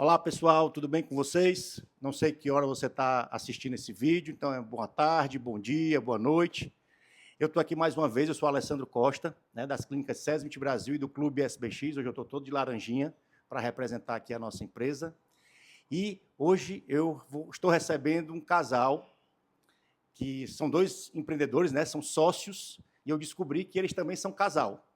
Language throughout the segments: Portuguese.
Olá, pessoal, tudo bem com vocês? Não sei que hora você está assistindo esse vídeo, então é boa tarde, bom dia, boa noite. Eu estou aqui mais uma vez, eu sou Alessandro Costa, das clínicas Sesmit Brasil e do Clube SBX. Hoje eu estou todo de laranjinha para representar aqui a nossa empresa. E hoje estou recebendo um casal, que são dois empreendedores, são sócios, e eu descobri que eles também são casal.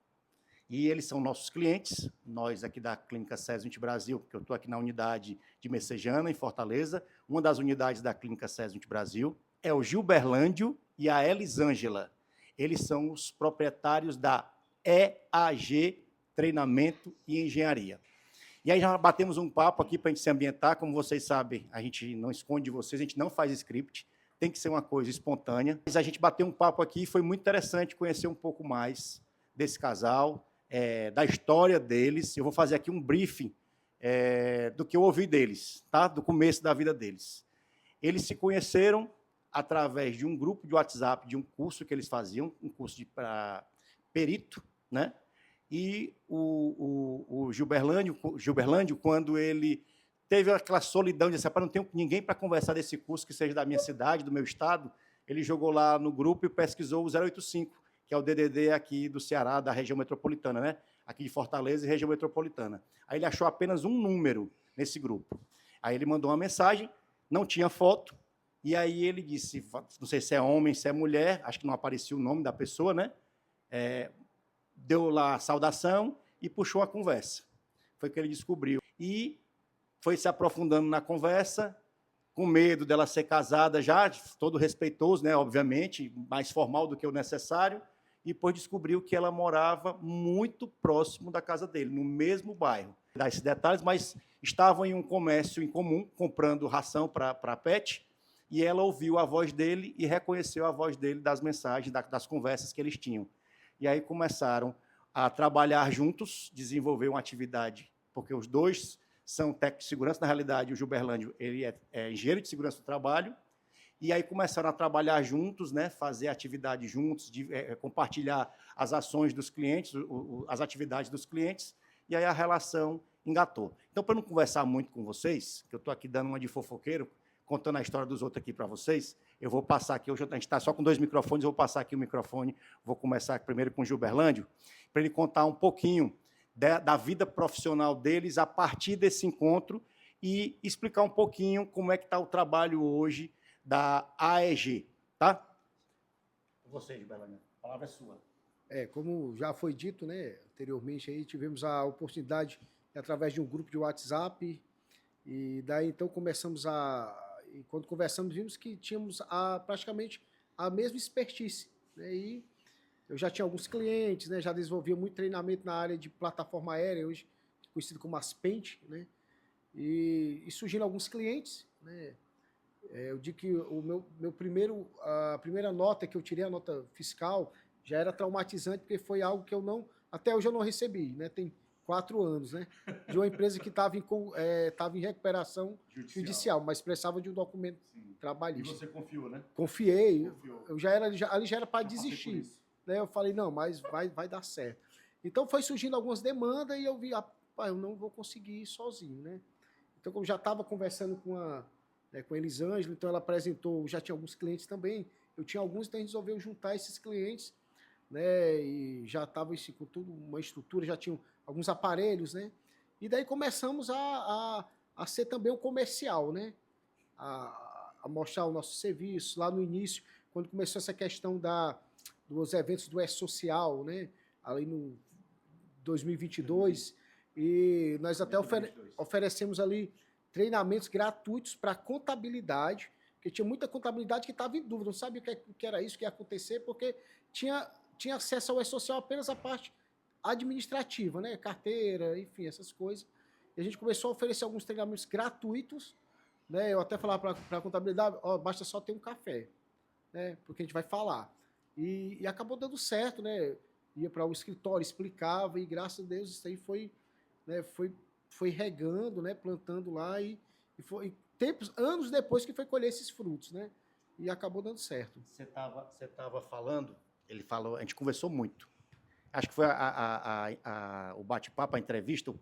E eles são nossos clientes, nós aqui da Clínica Sesmit Brasil, porque eu estou aqui na unidade de Messejana, em Fortaleza. Uma das unidades da Clínica Sesmit Brasil é o Gilberlândio e a Elisângela. Eles são os proprietários da EAG Treinamento e Engenharia. E aí já batemos um papo aqui para a gente se ambientar. Como vocês sabem, a gente não esconde de vocês, a gente não faz script, tem que ser uma coisa espontânea. Mas a gente bateu um papo aqui e foi muito interessante conhecer um pouco mais desse casal, da história deles. Eu vou fazer aqui um briefing do que eu ouvi deles, tá? Do começo da vida deles. Eles se conheceram através de um grupo de WhatsApp, de um curso que eles faziam, um curso para perito, né? E o Gilberlândio, quando ele teve aquela solidão, disse: não tenho ninguém para conversar desse curso que seja da minha cidade, do meu estado, ele jogou lá no grupo e pesquisou o 085, que é o DDD aqui do Ceará, da região metropolitana, né? Aqui de Fortaleza e região metropolitana. Aí ele achou apenas um número nesse grupo. Aí ele mandou uma mensagem, não tinha foto, e aí ele disse, não sei se é homem, se é mulher, acho que não aparecia o nome da pessoa, né? Deu lá a saudação e puxou a conversa. Foi o que ele descobriu. E foi se aprofundando na conversa, com medo dela ser casada já, todo respeitoso, né? Obviamente, mais formal do que o necessário, e depois descobriu que ela morava muito próximo da casa dele, no mesmo bairro. Dá esses detalhes, mas estavam em um comércio em comum, comprando ração para pet, e ela ouviu a voz dele e reconheceu a voz dele das mensagens, das conversas que eles tinham. E aí começaram a trabalhar juntos, desenvolver uma atividade, porque os dois são técnicos de segurança. Na realidade, o Gilberlândio ele é engenheiro de segurança do trabalho, e aí começaram a trabalhar juntos, fazer atividade juntos, compartilhar as ações dos clientes, as atividades dos clientes, e aí a relação engatou. Então, para não conversar muito com vocês, que eu estou aqui dando uma de fofoqueiro, contando a história dos outros aqui para vocês, eu vou passar aqui, hoje a gente está só com 2 microfones, eu vou passar aqui o microfone, vou começar primeiro com o Gilberlândio, para ele contar um pouquinho da vida profissional deles a partir desse encontro e explicar um pouquinho como é que está o trabalho hoje da AEG, tá? Você, Gilberlândio, a palavra é sua. Como já foi dito, anteriormente, aí tivemos a oportunidade, através de um grupo de WhatsApp, e daí então e quando conversamos, vimos que tínhamos praticamente a mesma expertise, e eu já tinha alguns clientes, já desenvolvia muito treinamento na área de plataforma aérea, hoje conhecido como Aspente, e surgiram alguns clientes, eu digo que a primeira nota que eu tirei, a nota fiscal, já era traumatizante, porque foi algo que até hoje eu não recebi, tem 4 anos, de uma empresa que estava em recuperação judicial, mas precisava de um documento trabalhista. E você confiou, né? Confiei, ali já era para desistir. Eu falei, não, mas vai dar certo. Então foi surgindo algumas demandas e eu vi, eu não vou conseguir ir sozinho, Então, como já estava conversando com a Elisângela, então ela apresentou, já tinha alguns clientes também, eu tinha alguns, então a gente resolveu juntar esses clientes, e já estava com toda uma estrutura, já tinham alguns aparelhos, e daí começamos a ser também o comercial, a mostrar o nosso serviço. Lá no início, quando começou essa questão dos eventos do E-Social, ali no 2022, e nós até oferecemos ali treinamentos gratuitos para contabilidade, porque tinha muita contabilidade que estava em dúvida, não sabia o que era isso, o que ia acontecer, porque tinha acesso ao E-Social apenas a parte administrativa, carteira, enfim, essas coisas. E a gente começou a oferecer alguns treinamentos gratuitos, eu até falava para a contabilidade, basta só ter um café, porque a gente vai falar. E acabou dando certo, ia para o escritório, explicava, e graças a Deus isso aí foi regando, plantando lá, e foi anos depois que foi colher esses frutos, e acabou dando certo. Você estava falando, ele falou, a gente conversou muito. Acho que foi o bate-papo, a entrevista,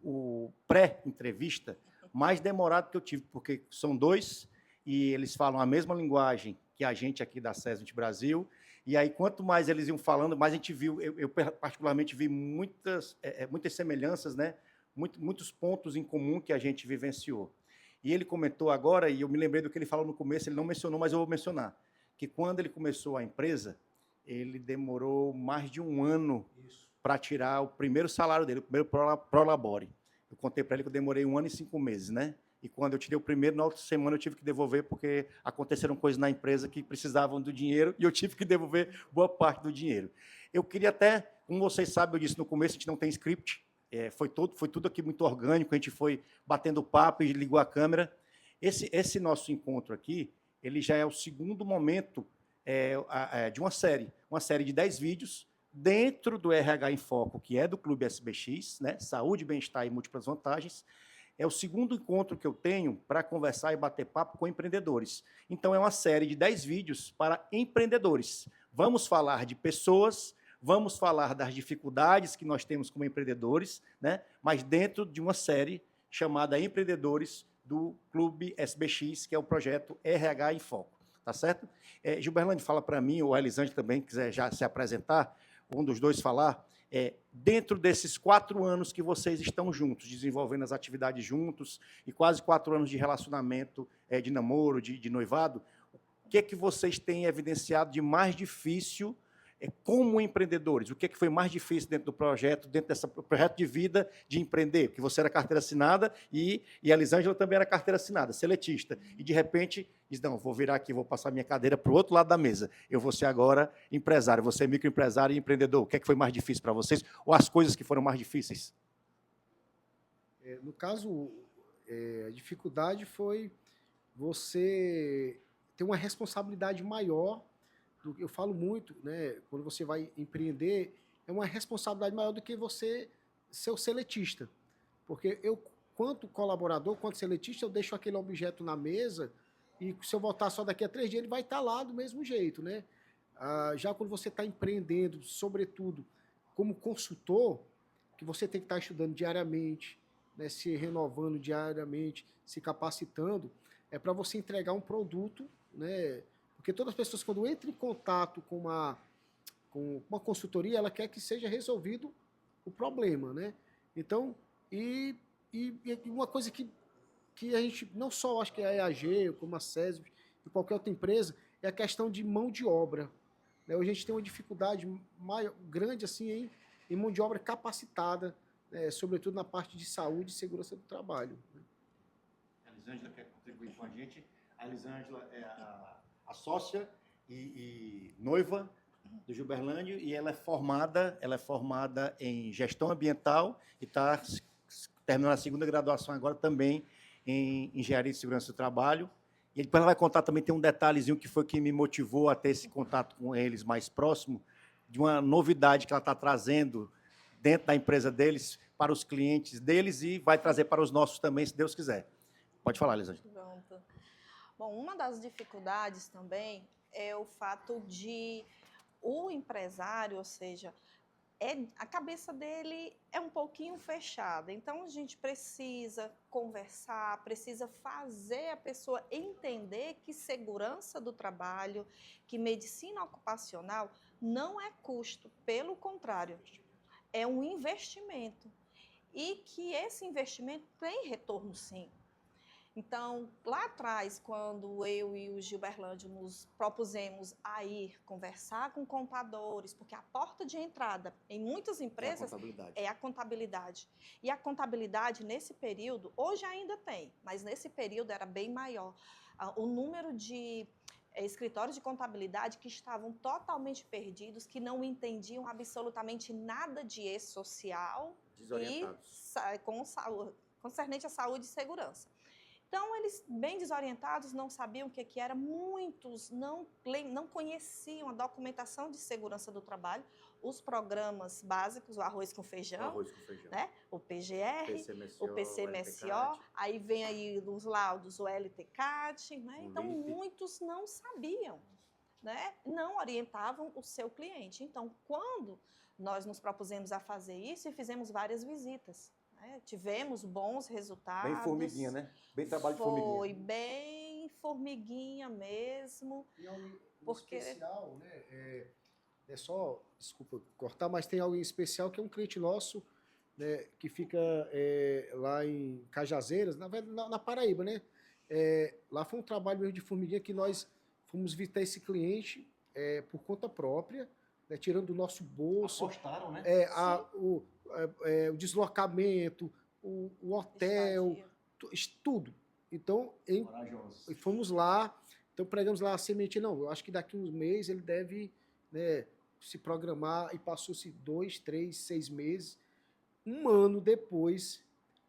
o pré-entrevista mais demorado que eu tive, porque são dois e eles falam a mesma linguagem que a gente aqui da SESMIT Brasil. E aí, quanto mais eles iam falando, mais a gente viu, eu particularmente vi muitas semelhanças, né? Muitos pontos em comum que a gente vivenciou. E ele comentou agora, e eu me lembrei do que ele falou no começo, ele não mencionou, mas eu vou mencionar, que quando ele começou a empresa, ele demorou mais de um ano para tirar o primeiro salário dele, o primeiro Prolabore. Eu contei para ele que eu demorei 1 ano e 5 meses, né? E quando eu tirei o primeiro, na outra semana eu tive que devolver, porque aconteceram coisas na empresa que precisavam do dinheiro e eu tive que devolver boa parte do dinheiro. Eu queria até, como vocês sabem, eu disse no começo, a gente não tem script, foi tudo aqui muito orgânico, a gente foi batendo papo e ligou a câmera. Esse nosso encontro aqui, ele já é o segundo momento de uma série de 10 vídeos dentro do RH em Foco, que é do Clube SBX, né? Saúde, bem-estar e múltiplas vantagens. É o segundo encontro que eu tenho para conversar e bater papo com empreendedores. Então, é uma série de 10 vídeos para empreendedores. Vamos falar de pessoas, vamos falar das dificuldades que nós temos como empreendedores, né? Mas dentro de uma série chamada Empreendedores do Clube SBX, que é o projeto RH em Foco. Tá certo? Gilberlândia, fala para mim, ou a Elisângela também, quiser já se apresentar, um dos dois falar, dentro desses 4 anos que vocês estão juntos, desenvolvendo as atividades juntos, e quase 4 anos de relacionamento, de namoro, de noivado, o que é que vocês têm evidenciado de mais difícil como empreendedores? O que é que foi mais difícil dentro do projeto, dentro desse projeto de vida de empreender? Porque você era carteira assinada e a Elisângela também era carteira assinada, seletista. E, de repente, diz, não, vou virar aqui, vou passar minha cadeira para o outro lado da mesa. Eu vou ser agora empresário, você é microempresário e empreendedor. O que é que foi mais difícil para vocês? Ou as coisas que foram mais difíceis? No caso, a dificuldade foi você ter uma responsabilidade maior. Eu falo muito, né? Quando você vai empreender, é uma responsabilidade maior do que você ser o seletista. Porque eu, quanto colaborador, quanto seletista, eu deixo aquele objeto na mesa e se eu voltar só daqui a 3 dias, ele vai estar lá do mesmo jeito, né? Já quando você está empreendendo, sobretudo como consultor, que você tem que estar estudando diariamente, né? Se renovando diariamente, se capacitando, é para você entregar um produto, né? Porque todas as pessoas, quando entram em contato com uma consultoria, ela quer que seja resolvido o problema, né? Então, e uma coisa que a gente, não só acho que a EAG, como a SESB, e qualquer outra empresa, é a questão de mão de obra. Né? Hoje a gente tem uma dificuldade grande assim, em mão de obra capacitada, sobretudo na parte de saúde e segurança do trabalho. Né? A Elisângela quer contribuir com a gente. A Elisângela é a sócia e noiva do Gilberlândio, e ela é formada em gestão ambiental e está terminando a segunda graduação agora também em engenharia de segurança do trabalho. E depois ela vai contar também, tem um detalhezinho que foi que me motivou a ter esse contato com eles mais próximo, de uma novidade que ela está trazendo dentro da empresa deles, para os clientes deles, e vai trazer para os nossos também, se Deus quiser. Pode falar, Elisângela. Pronto. Bom, uma das dificuldades também é o fato de o empresário, ou seja, a cabeça dele é um pouquinho fechada. Então, a gente precisa conversar, precisa fazer a pessoa entender que segurança do trabalho, que medicina ocupacional não é custo, pelo contrário, é um investimento. E que esse investimento tem retorno, sim. Então, lá atrás, quando eu e o Gilberlândio nos propusemos a ir conversar com contadores, porque a porta de entrada em muitas empresas é a contabilidade. E a contabilidade, nesse período, hoje ainda tem, mas nesse período era bem maior. O número de escritórios de contabilidade que estavam totalmente perdidos, que não entendiam absolutamente nada de e-social e concernente à saúde e segurança. Então, eles, bem desorientados, não sabiam o que era. Muitos não conheciam a documentação de segurança do trabalho, os programas básicos, o arroz com feijão, né? O PGR, o PCMSO, aí vem aí os laudos, o LTCAT, né? Então, muitos não sabiam, né? Não orientavam o seu cliente. Então, quando nós nos propusemos a fazer isso, e fizemos várias visitas, né? Tivemos bons resultados. Bem formiguinha, né? Bem trabalho de formiguinha. Foi bem formiguinha mesmo. E algo em Porque- especial, né? É só, desculpa cortar, mas tem algo em especial que é um cliente nosso, né, que fica lá em Cajazeiras, na verdade, na Paraíba, né? Lá foi um trabalho mesmo de formiguinha que nós fomos visitar esse cliente por conta própria, né, tirando do nosso bolso. Apostaram, né? O deslocamento, o hotel, tudo. Então, Corajoso. fomos lá, então pregamos lá a semente. Não, eu acho que daqui uns meses ele deve, né, se programar, e passou-se 2, 3, 6 meses. Um ano depois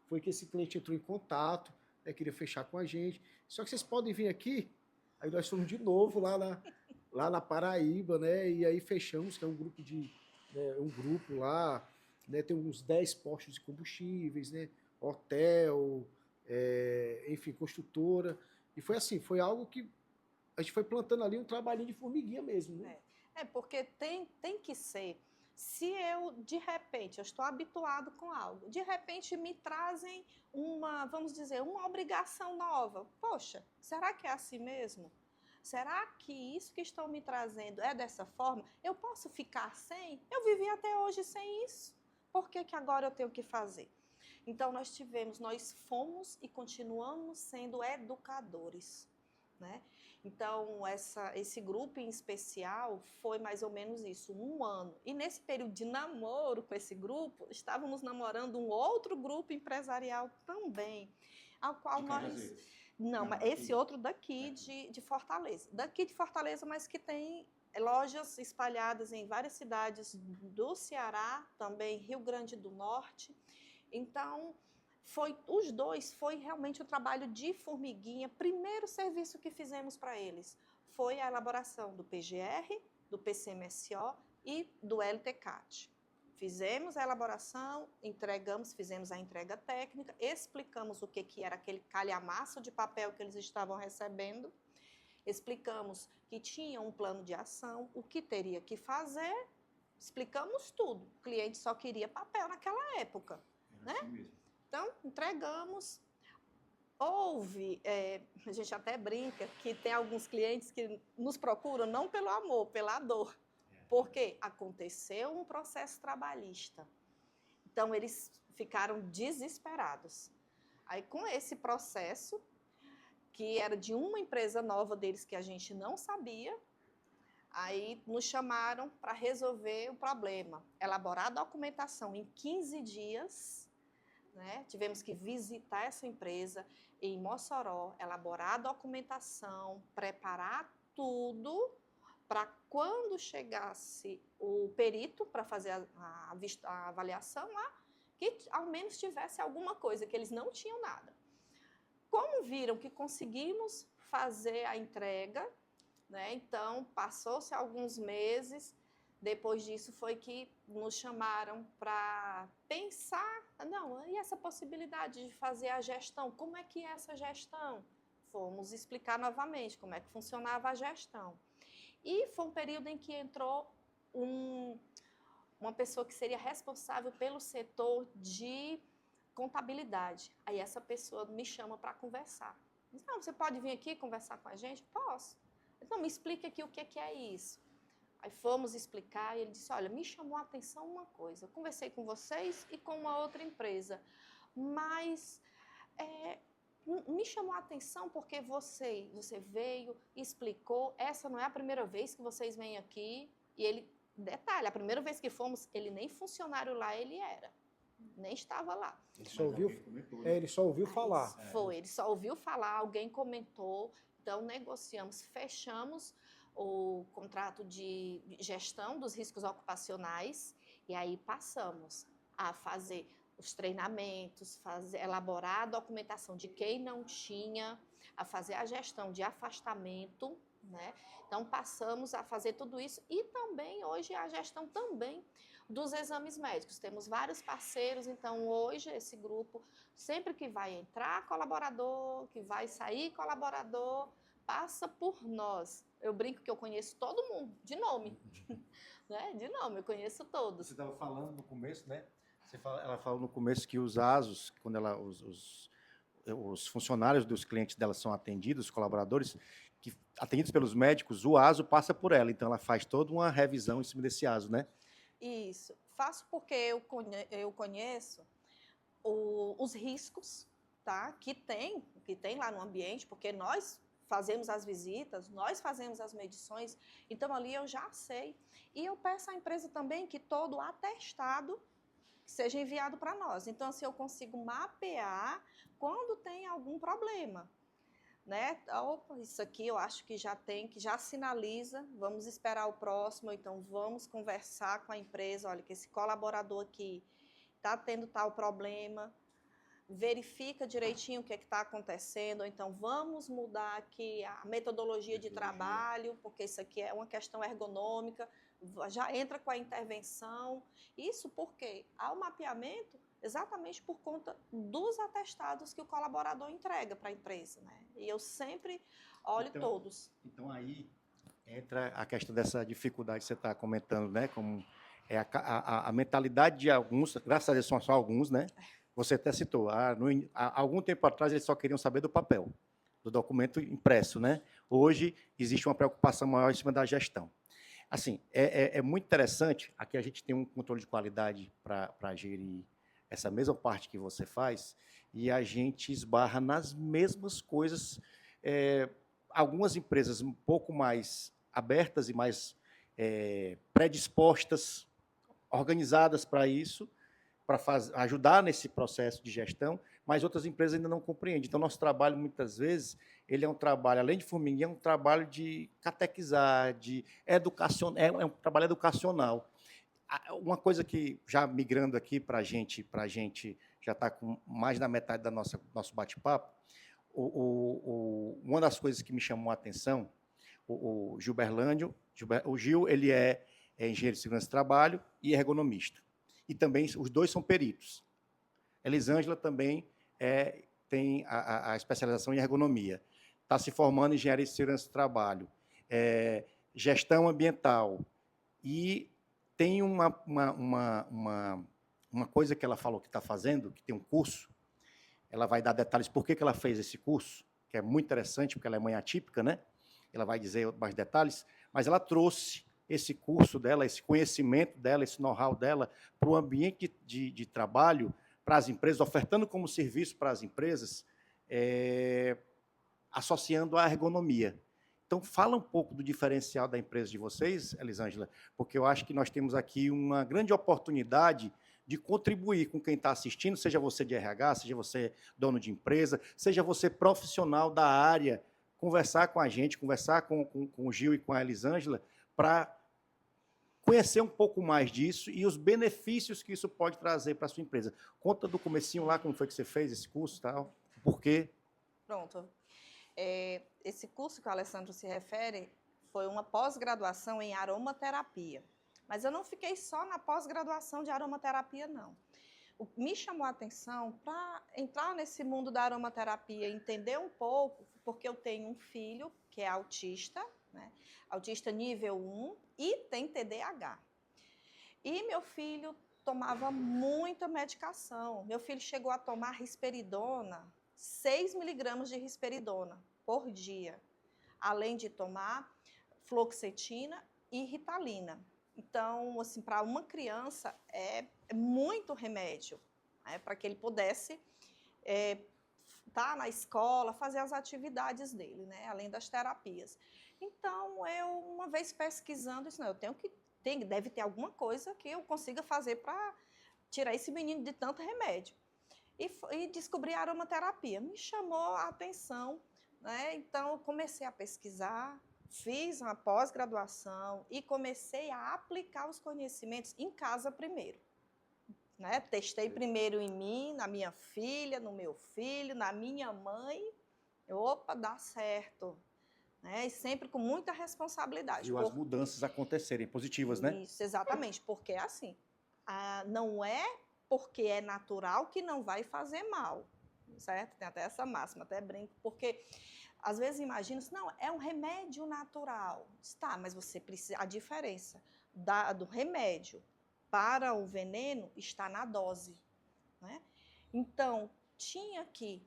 foi que esse cliente entrou em contato, né, queria fechar com a gente. Só que vocês podem vir aqui, aí nós fomos de novo lá na Paraíba, né, e aí fechamos, que é um grupo lá, né, tem uns 10 postos de combustíveis, né, hotel, enfim, construtora. E foi assim, foi algo que a gente foi plantando ali um trabalhinho de formiguinha mesmo, né? Porque tem que ser. Se eu, de repente, eu estou habituado com algo, de repente me trazem vamos dizer, uma obrigação nova. Poxa, será que é assim mesmo? Será que isso que estão me trazendo é dessa forma? Eu posso ficar sem? Eu vivi até hoje sem isso. Por que agora eu tenho que fazer? Então, nós fomos e continuamos sendo educadores, né? Então, esse grupo em especial foi mais ou menos isso, 1 ano. E nesse período de namoro com esse grupo, estávamos namorando um outro grupo empresarial também, ao qual nós... Não, mas esse outro daqui de Fortaleza. Daqui de Fortaleza, mas que tem lojas espalhadas em várias cidades do Ceará, também Rio Grande do Norte. Então, os dois foi realmente o trabalho de formiguinha. Primeiro serviço que fizemos para eles foi a elaboração do PGR, do PCMSO e do LTCAT. Fizemos a elaboração, fizemos a entrega técnica, explicamos o que era aquele calhamaço de papel que eles estavam recebendo, explicamos que tinha um plano de ação, o que teria que fazer, explicamos tudo. O cliente só queria papel naquela época, né? Assim mesmo. Então, entregamos. A gente até brinca que tem alguns clientes que nos procuram não pelo amor, pela dor. Porque aconteceu um processo trabalhista. Então, eles ficaram desesperados. Aí, com esse processo, que era de uma empresa nova deles que a gente não sabia, aí nos chamaram para resolver o problema. Elaborar a documentação em 15 dias, né? Tivemos que visitar essa empresa em Mossoró, elaborar a documentação, preparar tudo para quando chegasse o perito para fazer a avaliação lá, que ao menos tivesse alguma coisa, que eles não tinham nada. Como viram que conseguimos fazer a entrega, né? Então, passou-se alguns meses, depois disso foi que nos chamaram para pensar, e essa possibilidade de fazer a gestão, como é que é essa gestão? Fomos explicar novamente como é que funcionava a gestão. E foi um período em que entrou uma pessoa que seria responsável pelo setor de contabilidade. Aí essa pessoa me chama para conversar. Diz, você pode vir aqui conversar com a gente? Posso. Então, me explica aqui o que é isso. Aí fomos explicar e ele disse, olha, me chamou a atenção uma coisa. Eu conversei com vocês e com uma outra empresa, mas me chamou a atenção porque você veio, explicou, essa não é a primeira vez que vocês vêm aqui. E ele, detalhe, a primeira vez que fomos, ele nem funcionário lá ele era, nem estava lá. Ele só ouviu falar. Ele só ouviu falar, alguém comentou, então negociamos, fechamos o contrato de gestão dos riscos ocupacionais e aí passamos a fazer os treinamentos, elaborar a documentação de quem não tinha, a fazer a gestão de afastamento, né? Então, passamos a fazer tudo isso e também, hoje, a gestão também dos exames médicos. Temos vários parceiros, então, hoje, esse grupo, sempre que vai entrar colaborador, que vai sair colaborador, passa por nós. Eu brinco que eu conheço todo mundo, de nome, né? De nome, eu conheço todos. Você estava falando no começo, né, Ela falou no começo que os ASOS, quando os funcionários dos clientes dela são atendidos, os colaboradores, que atendidos pelos médicos, o ASO passa por ela. Então, ela faz toda uma revisão em cima desse ASO, né? Isso. Faço porque eu conheço os riscos, tá? Que tem lá no ambiente, porque nós fazemos as visitas, nós fazemos as medições, então ali eu já sei. E eu peço à empresa também que todo atestado seja enviado para nós. Então, assim, eu consigo mapear quando tem algum problema, né? Opa, isso aqui eu acho que já sinaliza, vamos esperar o próximo, então vamos conversar com a empresa, olha, que esse colaborador aqui está tendo tal problema, verifica direitinho o que está acontecendo, ou então vamos mudar aqui a metodologia de trabalho, porque isso aqui é uma questão ergonômica, já entra com a intervenção. Isso porque há o mapeamento exatamente por conta dos atestados que o colaborador entrega para a empresa, né? E eu sempre olho todos. Então, aí entra a questão dessa dificuldade que você está comentando, né? Como é a mentalidade de alguns, graças a Deus são só alguns, né? Você até citou, há algum tempo atrás eles só queriam saber do papel, do documento impresso, né? Hoje existe uma preocupação maior em cima da gestão. Assim, é muito interessante, aqui a gente tem um controle de qualidade para gerir essa mesma parte que você faz, e a gente esbarra nas mesmas coisas, algumas empresas um pouco mais abertas e mais predispostas, organizadas para isso, para ajudar nesse processo de gestão, mas outras empresas ainda não compreendem. Então, nosso trabalho, muitas vezes, ele é um trabalho, além de formiguinha, é um trabalho de catequizar, de educação, é um trabalho educacional. Uma coisa que, já migrando aqui para a gente já está com mais da metade do nosso bate-papo, uma das coisas que me chamou a atenção, o Gilberlândio, o Gil, ele é engenheiro de segurança do trabalho e ergonomista. E também os dois são peritos. Elisângela também tem a especialização em ergonomia. Está se formando em engenharia de segurança do trabalho, gestão ambiental. E tem uma coisa que ela falou que está fazendo, que tem um curso, ela vai dar detalhes por que ela fez esse curso, que é muito interessante, porque ela é mãe atípica, né? Ela vai dizer mais detalhes, mas ela trouxe esse curso dela, esse conhecimento dela, esse know-how dela para o ambiente de trabalho, para as empresas, ofertando como serviço para as empresas, associando a ergonomia. Então, fala um pouco do diferencial da empresa de vocês, Elisângela, porque eu acho que nós temos aqui uma grande oportunidade de contribuir com quem está assistindo, seja você de RH, seja você dono de empresa, seja você profissional da área, conversar com a gente, conversar com o Gil e com a Elisângela, para conhecer um pouco mais disso e os benefícios que isso pode trazer para a sua empresa. Conta do comecinho lá, como foi que você fez esse curso e tal, por quê? Pronto. Esse curso que o Alessandro se refere foi uma pós-graduação em aromaterapia. Mas eu não fiquei só na pós-graduação de aromaterapia, não. Me chamou a atenção para entrar nesse mundo da aromaterapia, entender um pouco, porque eu tenho um filho que é autista, né? Autista nível 1 e tem TDAH. E meu filho tomava muita medicação. Meu filho chegou a tomar risperidona, 6 miligramas de risperidona por dia, além de tomar fluoxetina e ritalina. Então, assim, para uma criança é muito remédio, né, para que ele pudesse estar na escola, fazer as atividades dele, né, além das terapias. Então, eu, uma vez pesquisando, isso, não, deve ter alguma coisa que eu consiga fazer para tirar esse menino de tanto remédio. E descobri a aromaterapia. Me chamou a atenção, né? Então, eu comecei a pesquisar, fiz uma pós-graduação e comecei a aplicar os conhecimentos em casa primeiro. Né? Testei primeiro em mim, na minha filha, no meu filho, na minha mãe. Opa, dá certo. Né? E sempre com muita responsabilidade. E as mudanças acontecerem, positivas, né? Isso, exatamente, porque assim, não é porque é natural que não vai fazer mal, certo? Tem até essa máxima, até brinco, porque às vezes imagina assim, não, é um remédio natural. Tá, mas você precisa, a diferença do remédio para o veneno está na dose, né? Então, tinha que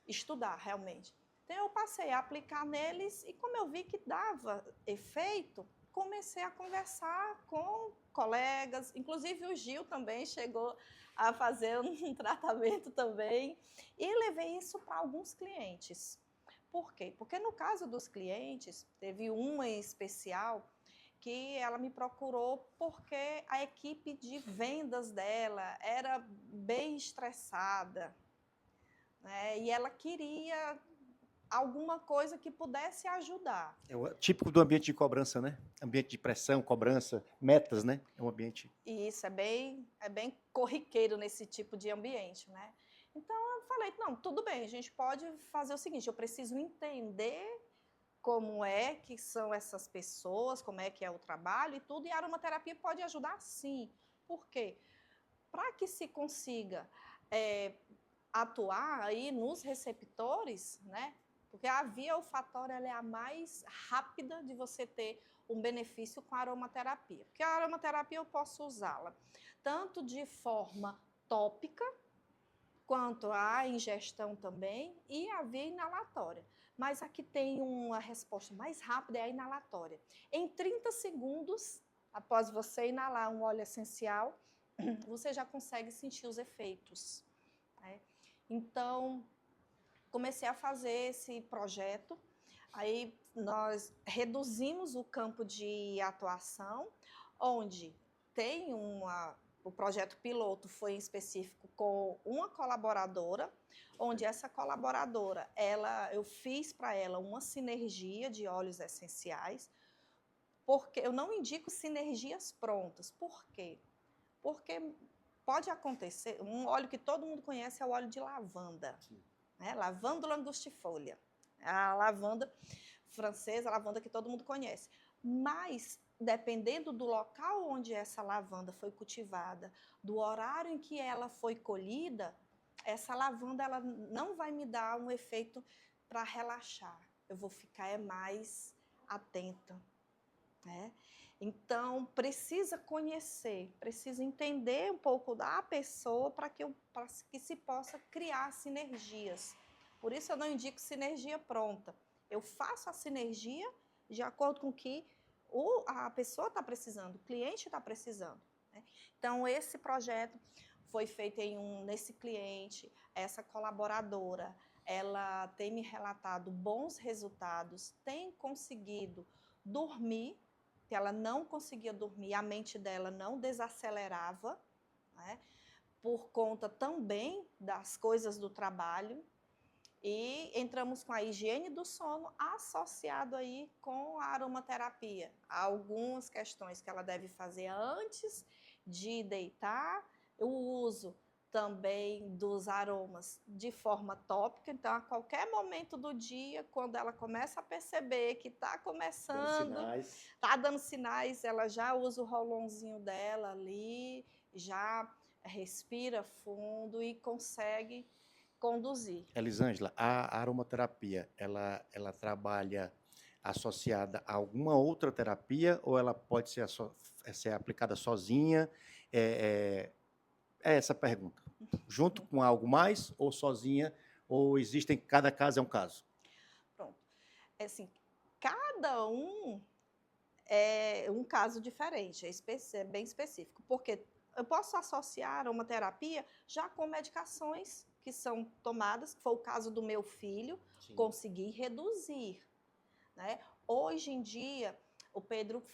estudar realmente. Então, eu passei a aplicar neles e como eu vi que dava efeito, comecei a conversar com colegas, inclusive o Gil também chegou a fazer um tratamento também e levei isso para alguns clientes. Por quê? Porque no caso dos clientes, teve uma em especial que ela me procurou porque a equipe de vendas dela era bem estressada, né? E ela queria alguma coisa que pudesse ajudar. É o típico do ambiente de cobrança, né? Ambiente de pressão, cobrança, metas, né? É um ambiente... E isso é bem corriqueiro nesse tipo de ambiente, né? Então, eu falei, não, tudo bem, a gente pode fazer o seguinte, eu preciso entender como é que são essas pessoas, como é que é o trabalho e tudo, e a aromaterapia pode ajudar sim. Por quê? Para que se consiga atuar aí nos receptores, né? Porque a via olfatória ela é a mais rápida de você ter um benefício com a aromaterapia. Porque a aromaterapia eu posso usá-la tanto de forma tópica, quanto a ingestão também, e a via inalatória. Mas a que tem uma resposta mais rápida é a inalatória. Em 30 segundos, após você inalar um óleo essencial, você já consegue sentir os efeitos, né? Então, comecei a fazer esse projeto, aí nós reduzimos o campo de atuação, onde tem o projeto piloto foi em específico com uma colaboradora, onde essa colaboradora, eu fiz para ela uma sinergia de óleos essenciais, porque eu não indico sinergias prontas. Por quê? Porque pode acontecer, um óleo que todo mundo conhece é o óleo de lavanda, né? Lavandula angustifolia, a lavanda francesa, a lavanda que todo mundo conhece. Mas, dependendo do local onde essa lavanda foi cultivada, do horário em que ela foi colhida, essa lavanda ela não vai me dar um efeito para relaxar. Eu vou ficar mais atenta, né? Então, precisa conhecer, precisa entender um pouco da pessoa para que se possa criar sinergias. Por isso, eu não indico sinergia pronta. Eu faço a sinergia de acordo com o que a pessoa está precisando, o cliente está precisando, né? Então, esse projeto foi feito nesse cliente, essa colaboradora, ela tem me relatado bons resultados, tem conseguido dormir, que ela não conseguia dormir, a mente dela não desacelerava, né? Por conta também das coisas do trabalho. E entramos com a higiene do sono associado aí com a aromaterapia. Há algumas questões que ela deve fazer antes de deitar, o uso também dos aromas de forma tópica, então a qualquer momento do dia, quando ela começa a perceber que está começando, está dando sinais, ela já usa o rolonzinho dela ali, já respira fundo e consegue conduzir. Elisângela, a aromaterapia, ela trabalha associada a alguma outra terapia ou ela pode ser aplicada sozinha? É essa a pergunta. Junto com algo mais ou sozinha? Ou existem, cada caso é um caso? Pronto. É assim, cada um é um caso diferente, é bem específico, porque eu posso associar a aromaterapia já com medicações que são tomadas, que foi o caso do meu filho, sim, conseguir reduzir, né? Hoje em dia, o Pedro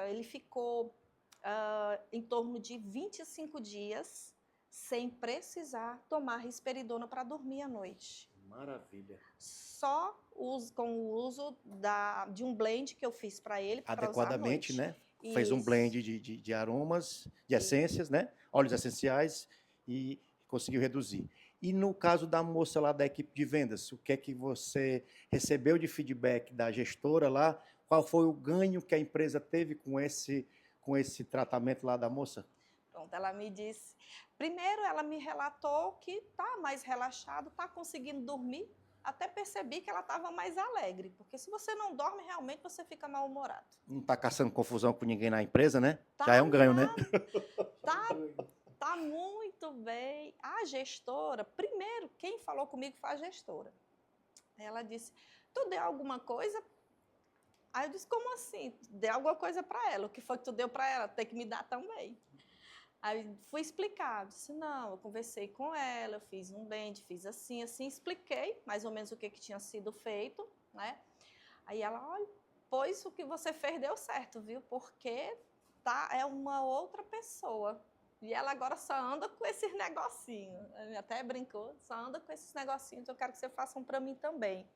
ele ficou em torno de 25 dias sem precisar tomar risperidona para dormir à noite. Maravilha. Só com o uso de um blend que eu fiz para ele. Adequadamente, usar à noite, né? Fez um blend de aromas, de essências, né? Óleos essenciais e conseguiu reduzir. E no caso da moça lá da equipe de vendas, o que é que você recebeu de feedback da gestora lá? Qual foi o ganho que a empresa teve com esse tratamento lá da moça? Pronto, ela me disse... Primeiro, ela me relatou que está mais relaxado, está conseguindo dormir até percebi que ela estava mais alegre, porque se você não dorme, realmente você fica mal-humorado. Não está caçando confusão com ninguém na empresa, né? Tá Já é um ganho, né? Tá muito bem. A gestora, primeiro, quem falou comigo foi a gestora. Ela disse, tu deu alguma coisa? Aí eu disse, como assim? Deu alguma coisa para ela. O que foi que tu deu para ela? Tem que me dar também. Aí fui explicar. Disse, não, eu conversei com ela, eu fiz um blend, fiz assim, assim. Expliquei mais ou menos o que tinha sido feito, né? Aí ela, olha, pois o que você fez deu certo, viu? Porque é uma outra pessoa. E ela agora só anda com esses negocinhos. Ela até brincou, só anda com esses negocinhos, eu quero que você faça um para mim também.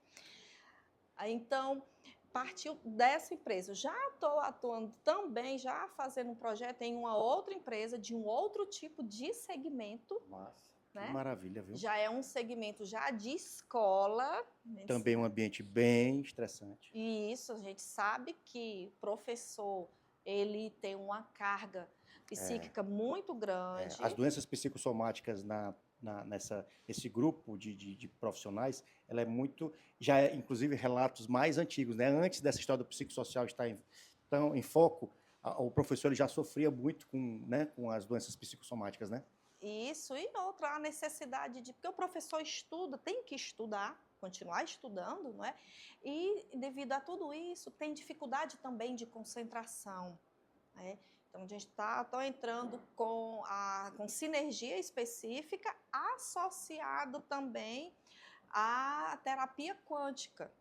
Aí, então, partiu dessa empresa. Já estou atuando também, já fazendo um projeto em uma outra empresa, de um outro tipo de segmento. Massa. Né? Que maravilha, viu? Já é um segmento já de escola. Também um ambiente bem estressante. E isso, a gente sabe que o professor, ele tem uma carga psíquica muito grande. As doenças psicossomáticas nesse grupo de profissionais, ela é muito, já é inclusive relatos mais antigos, né? Antes dessa história do psicossocial estar em foco, o professor ele já sofria muito com as doenças psicossomáticas, né? Isso, e outra, a necessidade de... Porque o professor estuda, tem que estudar, continuar estudando, não é? E devido a tudo isso, tem dificuldade também de concentração, né? Então, a gente está entrando com sinergia específica associado também à terapia quântica,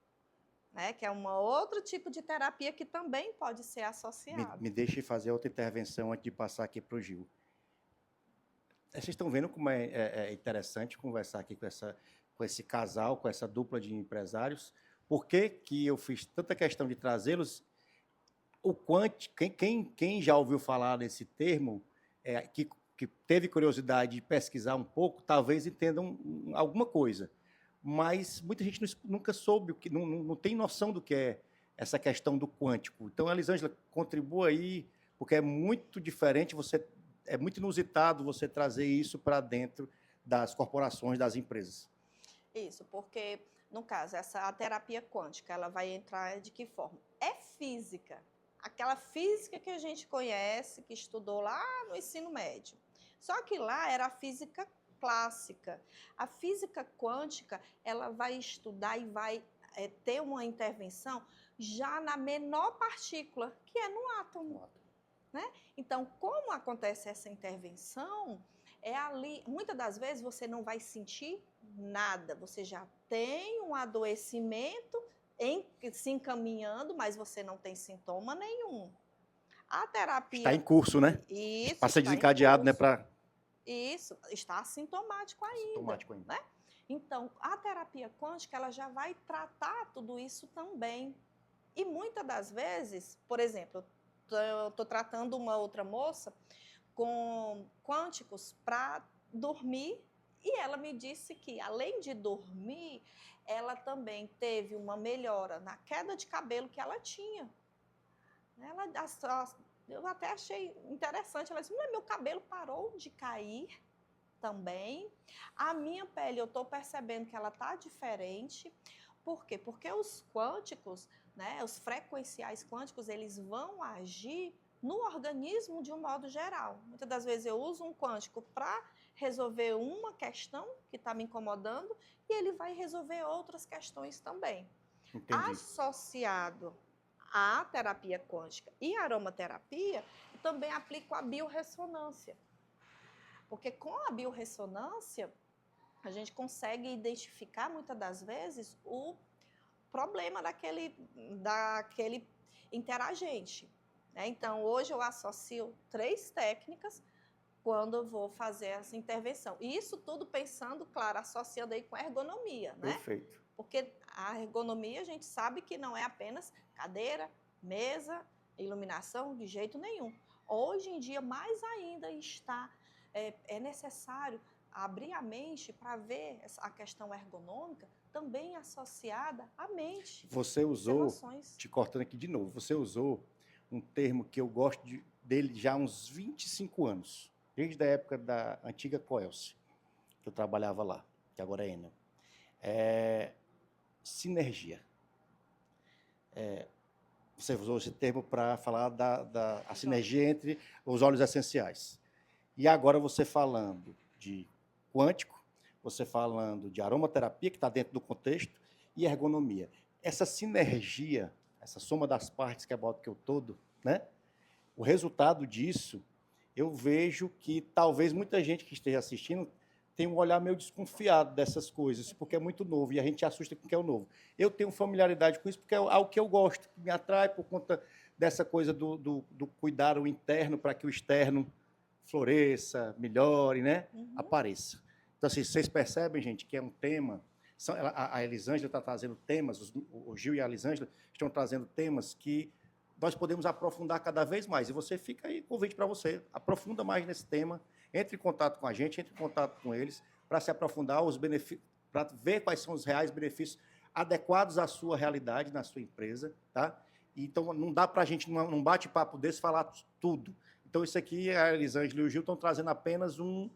né? Que é um outro tipo de terapia que também pode ser associado. Me deixe fazer outra intervenção antes de passar aqui para o Gil. Vocês estão vendo como é interessante conversar aqui com esse casal, com essa dupla de empresários? Por que eu fiz tanta questão de trazê-los? O quântico, quem já ouviu falar desse termo, que teve curiosidade de pesquisar um pouco, talvez entendam alguma coisa. Mas muita gente nunca soube, não tem noção do que é essa questão do quântico. Então, Elisângela, contribua aí, porque é muito diferente, é muito inusitado você trazer isso para dentro das corporações, das empresas. Isso, porque, no caso, a terapia quântica, ela vai entrar de que forma? É física. Aquela física que a gente conhece, que estudou lá no ensino médio. Só que lá era a física clássica. A física quântica, ela vai estudar e vai ter uma intervenção já na menor partícula, que é no átomo. Né? Então, como acontece essa intervenção, ali, muitas das vezes você não vai sentir nada, você já tem um adoecimento se encaminhando, mas você não tem sintoma nenhum. A terapia... Está em curso, né? Isso, para ser desencadeado, né? Isso, está assintomático ainda. Né? Então, a terapia quântica, ela já vai tratar tudo isso também. E muitas das vezes, por exemplo, eu estou tratando uma outra moça com quânticos para dormir, e ela me disse que, além de dormir, ela também teve uma melhora na queda de cabelo que ela tinha. Eu até achei interessante, ela disse, meu cabelo parou de cair também, a minha pele, eu estou percebendo que ela está diferente. Por quê? Porque os quânticos, né, os frequenciais quânticos, eles vão agir no organismo de um modo geral. Muitas das vezes eu uso um quântico para resolver uma questão que está me incomodando e ele vai resolver outras questões também. Entendi. Associado à terapia quântica e aromaterapia, eu também aplico a biorressonância. Porque com a biorressonância, a gente consegue identificar, muitas das vezes, o problema daquele interagente. Né? Então, hoje eu associo 3 técnicas quando eu vou fazer essa intervenção. E isso tudo pensando, claro, associando aí com a ergonomia. Né? Perfeito. Porque a ergonomia, a gente sabe que não é apenas cadeira, mesa, iluminação, de jeito nenhum. Hoje em dia, mais ainda, é necessário abrir a mente para ver a questão ergonômica também associada à mente. Você usou, te cortando aqui de novo, você usou um termo que eu gosto dele já há uns 25 anos, desde a época da antiga Coelce, que eu trabalhava lá, que agora é Enel. sinergia. Você usou esse termo para falar da sinergia entre os óleos essenciais. E agora você falando de quântico, você falando de aromaterapia, que está dentro do contexto, e ergonomia. Essa sinergia, essa soma das partes que é maior do que o todo, né? O resultado disso, eu vejo que talvez muita gente que esteja assistindo tenha um olhar meio desconfiado dessas coisas, porque é muito novo, e a gente assusta com o que é o novo. Eu tenho familiaridade com isso, porque é algo que eu gosto, que me atrai por conta dessa coisa do cuidar o interno para que o externo floresça, melhore, né? Apareça. Então, assim, vocês percebem, gente, que é um tema... A Elisângela está trazendo temas, o Gil e a Elisângela estão trazendo temas que nós podemos aprofundar cada vez mais. E você fica aí, convite para você, aprofunda mais nesse tema, entre em contato com a gente, entre em contato com eles, para se aprofundar os benefícios, para ver quais são os reais benefícios adequados à sua realidade, na sua empresa, tá? Então, não dá para a gente, num bate-papo desse, falar tudo. Então, isso aqui, a Elisângela e o Gil estão trazendo apenas um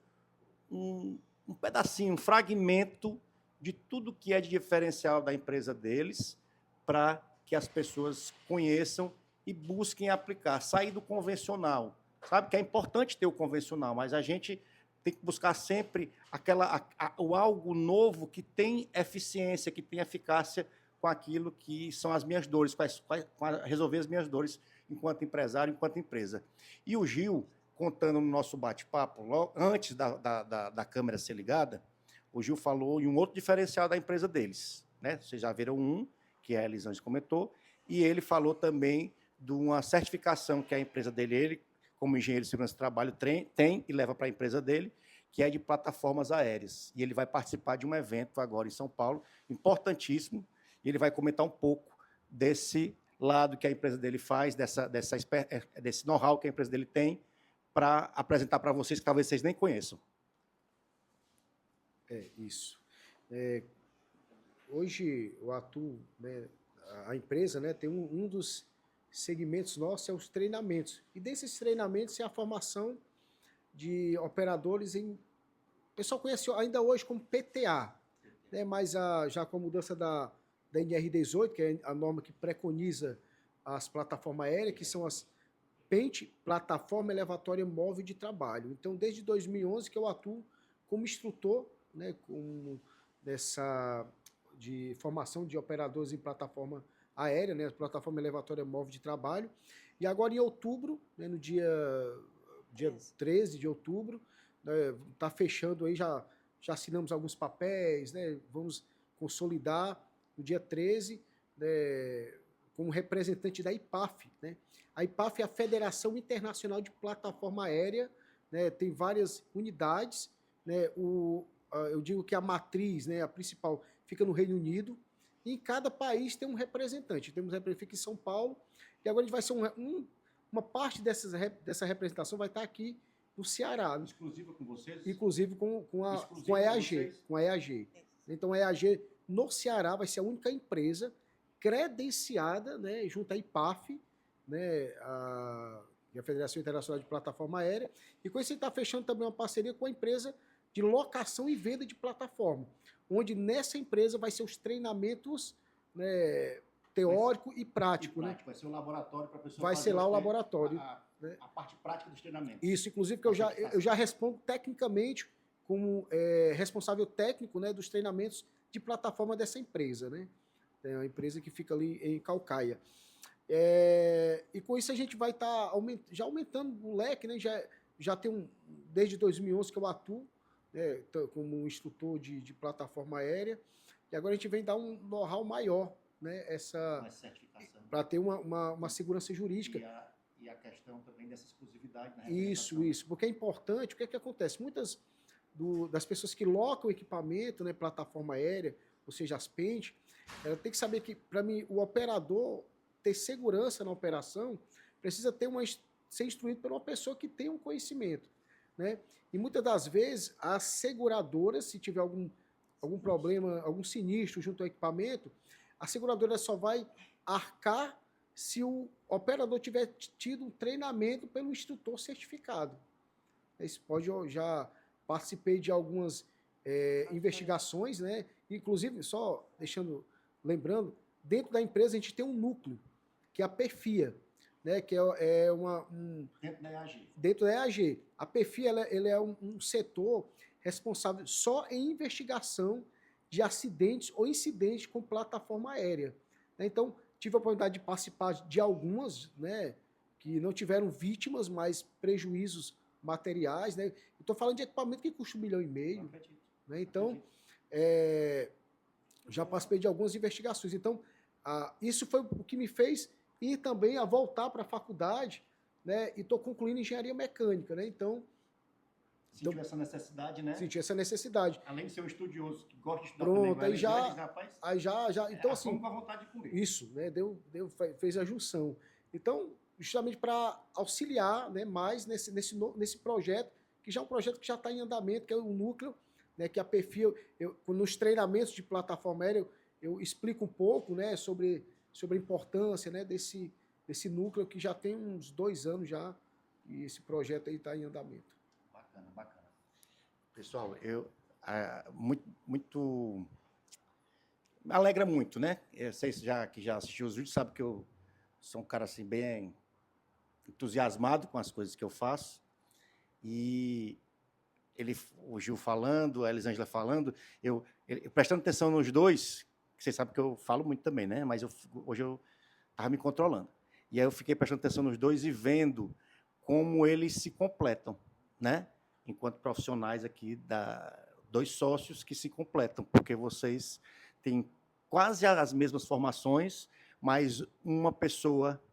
pedacinho, um fragmento de tudo que é de diferencial da empresa deles, para que as pessoas conheçam e busquem aplicar, sair do convencional. Sabe que é importante ter o convencional, mas a gente tem que buscar sempre o algo novo que tem eficiência, que tem eficácia com aquilo que são as minhas dores, resolver as minhas dores enquanto empresário, enquanto empresa. E o Gil, contando no nosso bate-papo, antes da câmera ser ligada, o Gil falou em um outro diferencial da empresa deles, né? Vocês já viram um, que a Elisângela comentou, e ele falou também de uma certificação que a empresa dele, ele, como engenheiro de segurança do trabalho, tem e leva para a empresa dele, que é de plataformas aéreas. E ele vai participar de um evento agora em São Paulo, importantíssimo, e ele vai comentar um pouco desse lado que a empresa dele faz, desse know-how que a empresa dele tem, para apresentar para vocês, que talvez vocês nem conheçam. Isso. Hoje, o Atu, né, a empresa, né, tem um dos segmentos nossos, é os treinamentos. E desses treinamentos é a formação de operadores em... O pessoal conhece ainda hoje como PTA, né, mas já com a mudança da NR18, que é a norma que preconiza as plataformas aéreas, que são as PENT, Plataforma Elevatória Móvel de Trabalho. Então, desde 2011 que eu atuo como instrutor, né, de formação de operadores em plataforma aérea, né, plataforma elevatória móvel de trabalho. E agora em outubro, né, no dia 13 de outubro, está fechando aí, já assinamos alguns papéis, né, vamos consolidar no dia 13, né, como representante da IPAF. Né. A IPAF é a Federação Internacional de Plataforma Aérea, né, tem várias unidades, né, eu digo que a matriz, né, a principal, fica no Reino Unido, e em cada país tem um representante. Temos um representante em São Paulo, e agora a gente vai ser uma parte dessa representação vai estar aqui no Ceará. Exclusiva com vocês? Inclusive com a EAG. Com a EAG. Então a EAG no Ceará vai ser a única empresa credenciada, né, junto à IPAF, né, a Federação Internacional de Plataforma Aérea, e com isso a gente está fechando também uma parceria com a empresa de locação e venda de plataforma, onde nessa empresa vai ser os treinamentos, né, teórico e prático. Né? Vai ser um laboratório para a pessoa vai fazer ser lá o laboratório. A parte prática dos treinamentos. Isso, inclusive, que eu já respondo tecnicamente como responsável técnico, né, dos treinamentos de plataforma dessa empresa. Né? É uma empresa que fica ali em Calcaia. E com isso a gente vai estar já aumentando o leque, né? Já tem desde 2011 que eu atuo, né, como instrutor de plataforma aérea, e agora a gente vem dar um know-how maior, né, para ter uma segurança jurídica. E a questão também dessa exclusividade. Né, isso, porque é importante. O que é que acontece? Muitas das pessoas que locam equipamento, né, plataforma aérea, ou seja, as PENT, ela tem que saber que, para mim, o operador ter segurança na operação, precisa ser instruído por uma pessoa que tem um conhecimento. Né? E muitas das vezes, as seguradoras, se tiver algum problema, algum sinistro junto ao equipamento, a seguradora só vai arcar se o operador tiver tido um treinamento pelo instrutor certificado. Esse já participei de algumas investigações, né? Inclusive, só deixando lembrando, dentro da empresa a gente tem um núcleo, que é a perfia, né, que Dentro da EAG. dentro da EAG. A perfia ele é um setor responsável só em investigação de acidentes ou incidentes com plataforma aérea. Então, tive a oportunidade de participar de algumas, né, que não tiveram vítimas, mas prejuízos materiais. Né? Estou falando de equipamento que custa 1,5 milhão. Né? Então, já participei de algumas investigações. Então, isso foi o que me fez ir também a voltar para a faculdade, né? E estou concluindo engenharia mecânica. Né? Então, sentiu essa necessidade, né? Senti essa necessidade. Além de ser um estudioso que gosta de estudar Pronto, também, aí já, então assim, com a vontade de comer. Isso, né, fez a junção. Então, justamente para auxiliar, né, mais nesse projeto, que já é um projeto que já está em andamento, que é o núcleo, né, que a perfil, nos treinamentos de plataforma aérea, eu explico um pouco, né, sobre a importância, né, desse núcleo que já tem uns 2 anos já, e esse projeto aí está em andamento. Bacana. Pessoal, muito me alegra muito, né? Vocês que já assistiu os vídeos sabem que eu sou um cara assim bem entusiasmado com as coisas que eu faço. E o Gil falando, a Elisângela falando, eu prestando atenção nos dois, que vocês sabem que eu falo muito também, né? Mas hoje eu estava me controlando. E aí eu fiquei prestando atenção nos dois e vendo como eles se completam, né? Enquanto profissionais aqui, 2 sócios que se completam, porque vocês têm quase as mesmas formações, mas uma pessoa,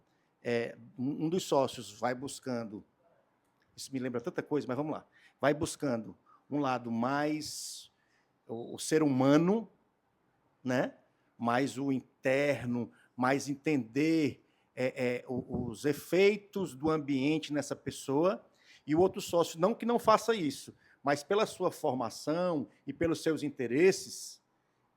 um dos sócios vai buscando, isso me lembra tanta coisa, mas vamos lá, vai buscando um lado mais o ser humano, né? Mais o interno, mais entender os efeitos do ambiente nessa pessoa. E o outro sócio, não que não faça isso, mas pela sua formação e pelos seus interesses,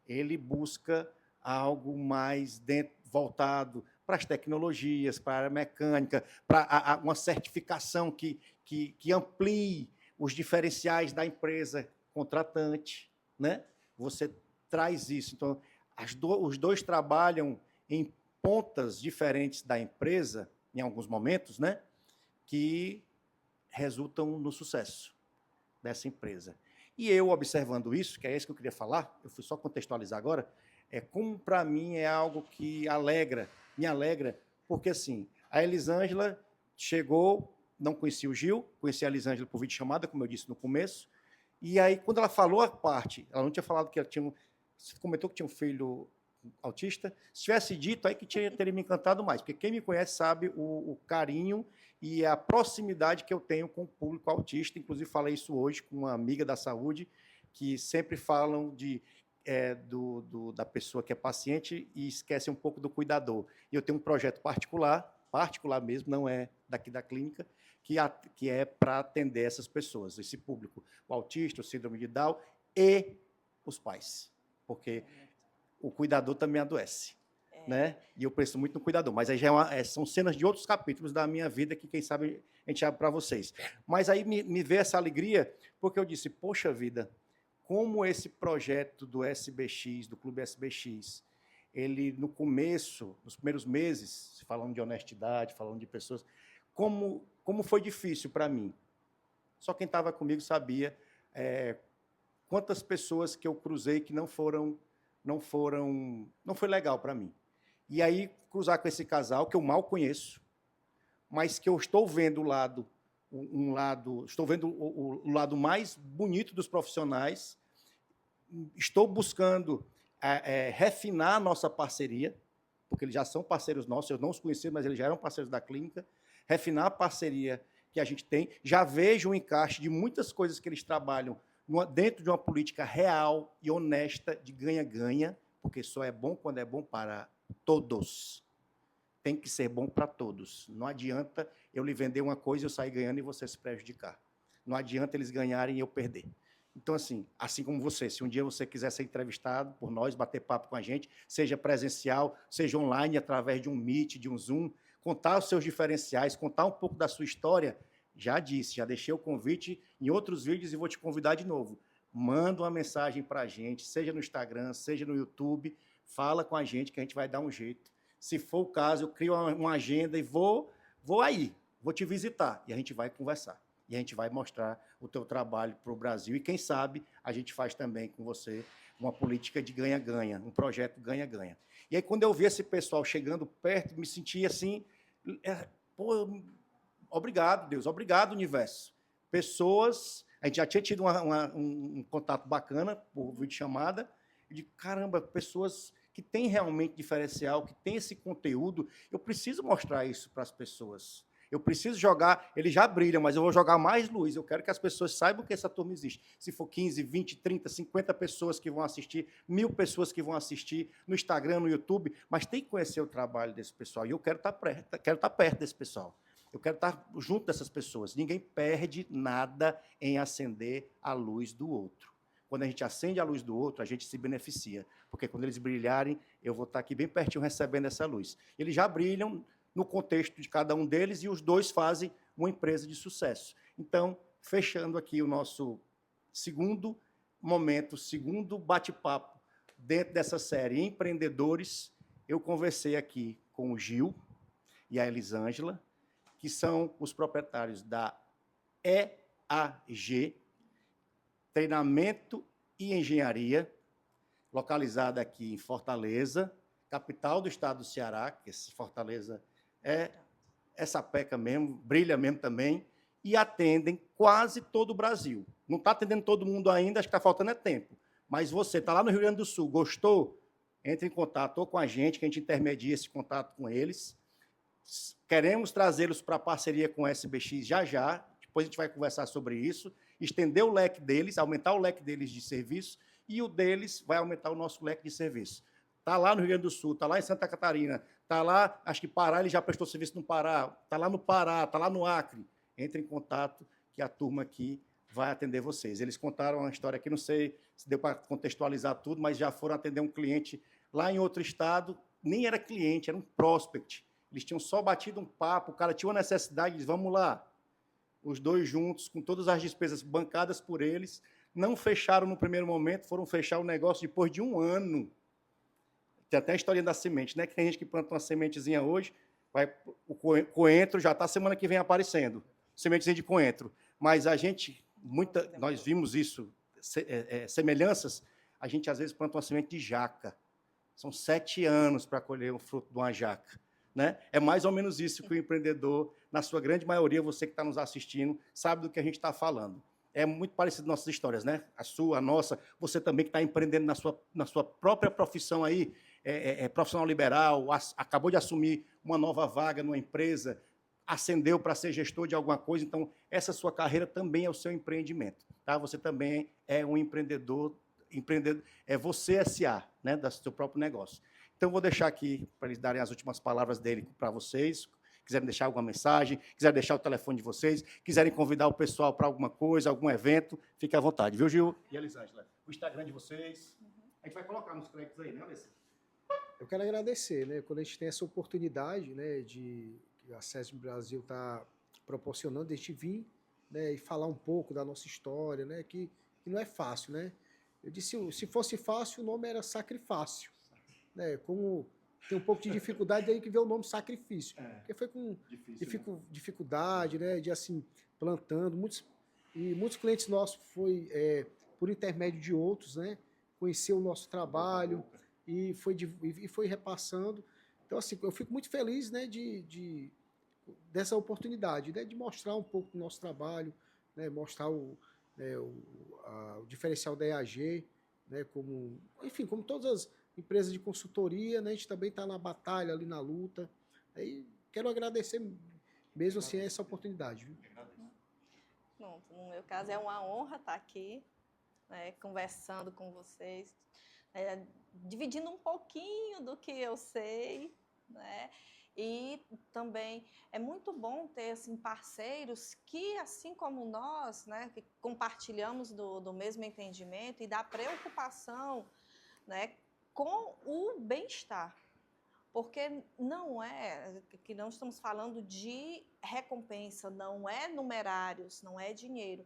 ele busca algo mais voltado para as tecnologias, para a mecânica, para uma certificação que amplie os diferenciais da empresa contratante, né? Você traz isso. Então, os dois trabalham em pontas diferentes da empresa, em alguns momentos, né? Que resultam no sucesso dessa empresa. E eu, observando isso, que é isso que eu queria falar, eu fui só contextualizar agora, como para mim é algo que me alegra, porque assim, a Elisângela chegou, não conhecia o Gil, conhecia a Elisângela por videochamada, como eu disse no começo, e aí, quando ela falou a parte, ela não tinha falado que ela você comentou que tinha um filho autista, se tivesse dito, aí que teria me encantado mais, porque quem me conhece sabe o carinho e a proximidade que eu tenho com o público autista. Inclusive, falei isso hoje com uma amiga da saúde, que sempre falam da pessoa que é paciente e esquecem um pouco do cuidador. E eu tenho um projeto particular mesmo, não é daqui da clínica, que é para atender essas pessoas, esse público, o autista, o síndrome de Down e os pais, porque o cuidador também adoece, né? E eu penso muito no cuidador, mas aí são cenas de outros capítulos da minha vida que, quem sabe, a gente abre para vocês. Mas aí me veio essa alegria, porque eu disse, poxa vida, como esse projeto do SBX, do Clube SBX, ele, no começo, nos primeiros meses, falando de honestidade, falando de pessoas, como foi difícil para mim. Só quem estava comigo sabia quantas pessoas que eu cruzei que não foi legal para mim. E aí, cruzar com esse casal, que eu mal conheço, mas que eu estou vendo estou vendo o lado mais bonito dos profissionais, estou buscando refinar a nossa parceria, porque eles já são parceiros nossos, eu não os conhecia, mas eles já eram parceiros da clínica, refinar a parceria que a gente tem, já vejo o encaixe de muitas coisas que eles trabalham dentro de uma política real e honesta de ganha-ganha, porque só é bom quando é bom para todos. Tem que ser bom para todos. Não adianta eu lhe vender uma coisa e eu sair ganhando e você se prejudicar. Não adianta eles ganharem e eu perder. Então, assim como você, se um dia você quiser ser entrevistado por nós, bater papo com a gente, seja presencial, seja online, através de um Meet, de um Zoom, contar os seus diferenciais, contar um pouco da sua história, já deixei o convite em outros vídeos e vou te convidar de novo. Manda uma mensagem para a gente, seja no Instagram, seja no YouTube, fala com a gente que a gente vai dar um jeito. Se for o caso, eu crio uma agenda e vou aí, vou te visitar. E a gente vai conversar. E a gente vai mostrar o teu trabalho para o Brasil. E quem sabe a gente faz também com você uma política de ganha-ganha, um projeto ganha-ganha. E aí, quando eu vi esse pessoal chegando perto, me senti assim, pô, obrigado, Deus, obrigado, universo. Pessoas, a gente já tinha tido um contato bacana por videochamada, e de caramba, pessoas que têm realmente diferencial, que têm esse conteúdo, eu preciso mostrar isso para as pessoas. Eu preciso jogar, ele já brilha, mas eu vou jogar mais luz. Eu quero que as pessoas saibam que essa turma existe. Se for 15, 20, 30, 50 pessoas que vão assistir, 1000 pessoas que vão assistir no Instagram, no YouTube, mas tem que conhecer o trabalho desse pessoal. E eu quero estar perto desse pessoal. Eu quero estar junto dessas pessoas. Ninguém perde nada em acender a luz do outro. Quando a gente acende a luz do outro, a gente se beneficia. Porque quando eles brilharem, eu vou estar aqui bem pertinho recebendo essa luz. Eles já brilham no contexto de cada um deles, e os dois fazem uma empresa de sucesso. Então, fechando aqui o nosso segundo momento, segundo bate-papo dentro dessa série Empreendedores, eu conversei aqui com o Gil e a Elisângela, que são os proprietários da EAG, Treinamento e Engenharia, localizada aqui em Fortaleza, capital do estado do Ceará, que esse Fortaleza é essa peca mesmo, brilha mesmo também, e atendem quase todo o Brasil. Não está atendendo todo mundo ainda, acho que está faltando tempo. Mas você está lá no Rio Grande do Sul, gostou? Entre em contato ou com a gente, que a gente intermedia esse contato com eles. Queremos trazê-los para a parceria com o SBX já. Depois a gente vai conversar sobre isso, estender o leque deles, aumentar o leque deles de serviço, e o deles vai aumentar o nosso leque de serviço. Está lá no Rio Grande do Sul, está lá em Santa Catarina, está lá, acho que Pará, ele já prestou serviço no Pará, está lá no Pará, está lá no Acre. Entre em contato que a turma aqui vai atender vocês. Eles contaram uma história aqui, não sei se deu para contextualizar tudo, mas já foram atender um cliente lá em outro estado, nem era cliente, era um prospect. Eles tinham só batido um papo, o cara tinha uma necessidade, eles, vamos lá. Os dois juntos, com todas as despesas bancadas por eles, não fecharam no primeiro momento, foram fechar o negócio depois de 1 ano. Tem até a história da semente, né? Que tem gente que planta uma sementezinha hoje, o coentro já está semana que vem aparecendo, sementezinha de coentro. Mas a gente, nós vimos isso, semelhanças, a gente às vezes planta uma semente de jaca. São 7 anos para colher o fruto de uma jaca. Né? É mais ou menos isso que o empreendedor, na sua grande maioria, você que está nos assistindo, sabe do que a gente está falando. É muito parecido com nossas histórias, né? A sua, a nossa, você também que está empreendendo na sua própria profissão aí, profissional liberal, acabou de assumir uma nova vaga numa empresa, ascendeu para ser gestor de alguma coisa, então essa sua carreira também é o seu empreendimento. Tá? Você também é um empreendedor, é você S.A., né? Do seu próprio negócio. Então, vou deixar aqui para eles darem as últimas palavras dele para vocês. Quiserem deixar alguma mensagem, quiserem deixar o telefone de vocês, quiserem convidar o pessoal para alguma coisa, algum evento, fique à vontade, viu, Gil? E Elisângela, o Instagram de vocês. A gente vai colocar nos créditos aí, né, Alessia? Eu quero agradecer, né? Quando a gente tem essa oportunidade, né, que a SESB Brasil está proporcionando, de a gente vir, né, e falar um pouco da nossa história, né, que não é fácil, né? Eu disse, se fosse fácil, o nome era Sacrifácio. Né, como tem um pouco de dificuldade, daí que vê o nome Sacrifício. Porque foi com dificuldade, né, de assim, plantando. Muitos clientes nossos foi por intermédio de outros, né, conheceu o nosso trabalho e foi repassando. Então, assim, eu fico muito feliz, né, dessa oportunidade, né, de mostrar um pouco do nosso trabalho, né, mostrar o diferencial da EAG, né, como todas as empresa de consultoria, né? A gente também está na batalha, ali na luta. Aí quero agradecer mesmo assim essa oportunidade. Viu? Pronto, no meu caso é uma honra estar aqui, né, conversando com vocês, dividindo um pouquinho do que eu sei, né? E também é muito bom ter assim, parceiros que, assim como nós, né, que compartilhamos do mesmo entendimento e da preocupação, né, com o bem-estar, porque não estamos falando de recompensa, não é numerários, não é dinheiro,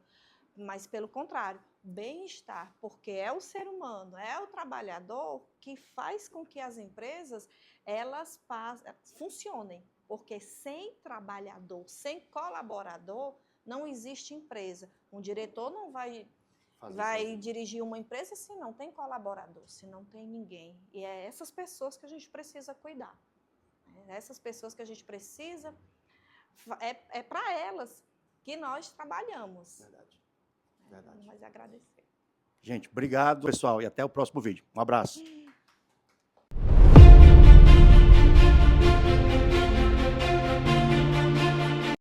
Mas, pelo contrário, bem-estar, porque é o ser humano, é o trabalhador que faz com que as empresas elas funcionem. Porque sem trabalhador, sem colaborador, não existe empresa. Um diretor não vai dirigir uma empresa se não tem colaborador, se não tem ninguém. E é essas pessoas que a gente precisa cuidar. É essas pessoas que a gente precisa, é para elas que nós trabalhamos. Verdade. Verdade. Mas agradecer. Gente, obrigado, pessoal, e até o próximo vídeo. Um abraço.